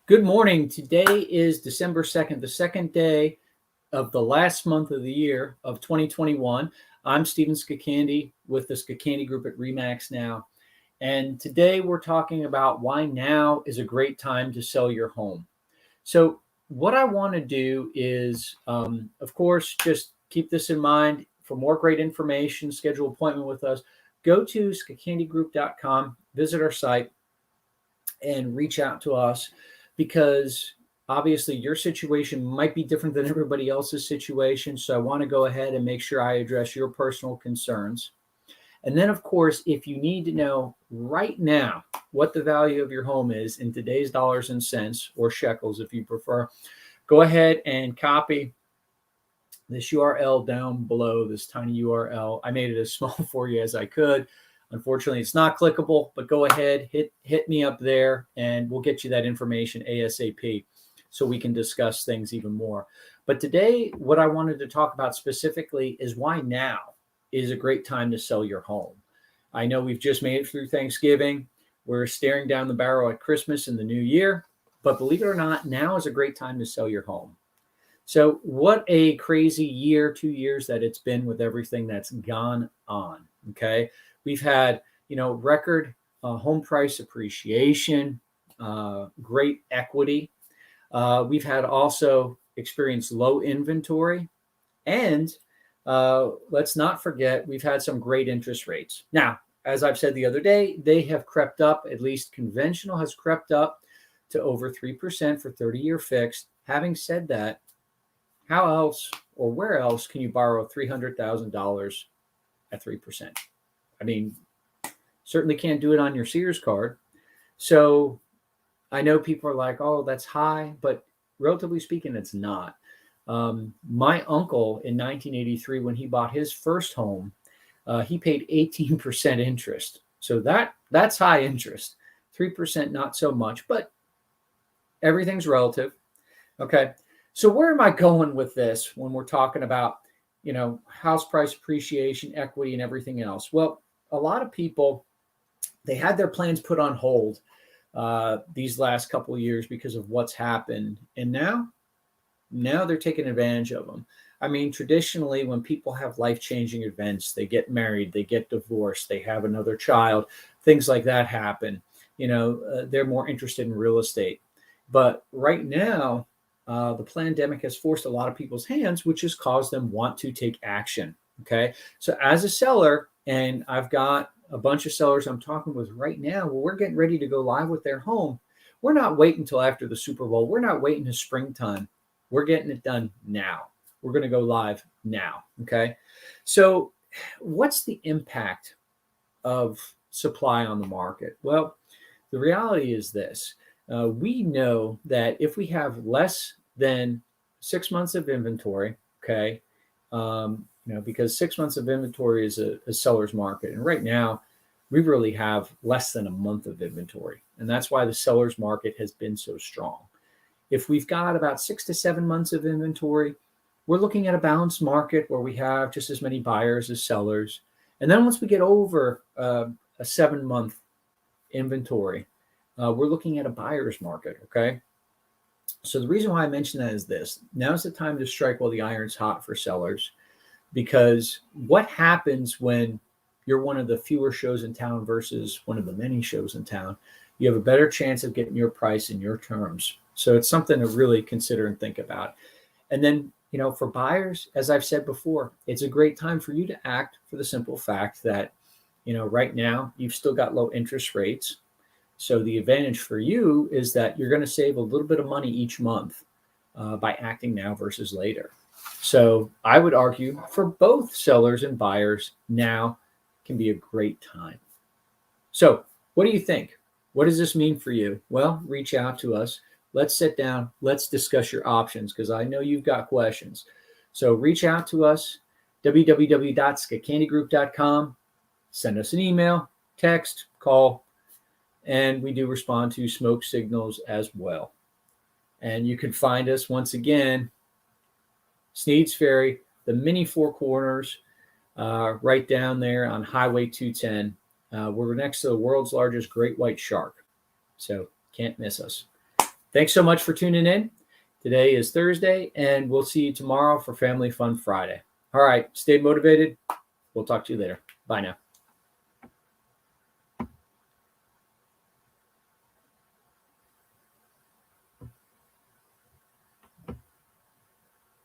Good morning. Today is December 2nd, the second day of the last month of the year of 2021. I'm Stephen Skacandy with the Skacandy Group at Remax Now. And today we're talking about why now is a great time to sell your home. So, what I want to do is, of course, just keep this in mind. For more great information, schedule an appointment with us. Go to skacandygroup.com, visit our site, and reach out to us because obviously your situation might be different than everybody else's situation. So I want to go ahead and make sure I address your personal concerns. And then, of course, if you need to know right now what the value of your home is in today's dollars and cents or shekels, if you prefer, go ahead and copy this URL down below, this tiny URL. I made it as small for you as I could. Unfortunately, it's not clickable, but go ahead, hit me up there, and we'll get you that information ASAP so we can discuss things even more. But today, what I wanted to talk about specifically is why now is a great time to sell your home. I know we've just made it through Thanksgiving. We're staring down the barrel at Christmas and the new year, but believe it or not, now is a great time to sell your home. So, what a crazy year, 2 years that it's been with everything that's gone on. Okay. We've had, record home price appreciation, great equity. We've had also experienced low inventory. And let's not forget, we've had some great interest rates. Now, as I've said the other day, they have crept up, at least conventional has crept up to over 3% for 30-year fixed. Having said that, how else or where else can you borrow $300,000 at 3%? I mean, certainly can't do it on your Sears card. So I know people are like, oh, that's high, but relatively speaking, it's not. My uncle in 1983, when he bought his first home, he paid 18% interest. So that's high interest. 3% not so much, but everything's relative. Okay. So where am I going with this when we're talking about, house price appreciation, equity, and everything else? Well, a lot of people, they had their plans put on hold these last couple of years because of what's happened, and now they're taking advantage of them. I mean, traditionally, when people have life-changing events, they get married, they get divorced, they have another child, things like that happen. They're more interested in real estate. But right now, the pandemic has forced a lot of people's hands, which has caused them want to take action. Okay, so as a seller, and I've got a bunch of sellers I'm talking with right now, well, we're getting ready to go live with their home. We're not waiting until after the Super Bowl. We're not waiting to springtime. We're getting it done now. We're going to go live now. Okay, so what's the impact of supply on the market? Well, the reality is this. We know that if we have less than 6 months of inventory, okay, because 6 months of inventory is a seller's market. And right now, we really have less than a month of inventory. And that's why the seller's market has been so strong. If we've got about 6 to 7 months of inventory, we're looking at a balanced market where we have just as many buyers as sellers. And then once we get over a 7 month inventory, we're looking at a buyer's market. Okay. So the reason why I mention that is this: now's the time to strike while the iron's hot for sellers, because what happens when you're one of the fewer shows in town versus one of the many shows in town? You have a better chance of getting your price in your terms. So it's something to really consider and think about. And then, for buyers, as I've said before, it's a great time for you to act for the simple fact that, right now you've still got low interest rates. So the advantage for you is that you're going to save a little bit of money each month by acting now versus later. So I would argue for both sellers and buyers, now can be a great time. So what do you think? What does this mean for you? Well, reach out to us. Let's sit down. Let's discuss your options because I know you've got questions. So reach out to us, www.skacandygroup.com. Send us an email, text, call, and we do respond to smoke signals as well. And you can find us once again, Sneads Ferry, the mini Four Corners, right down there on Highway 210. We're next to the world's largest great white shark. So can't miss us. Thanks so much for tuning in. Today is Thursday, and we'll see you tomorrow for Family Fun Friday. All right, stay motivated. We'll talk to you later. Bye now.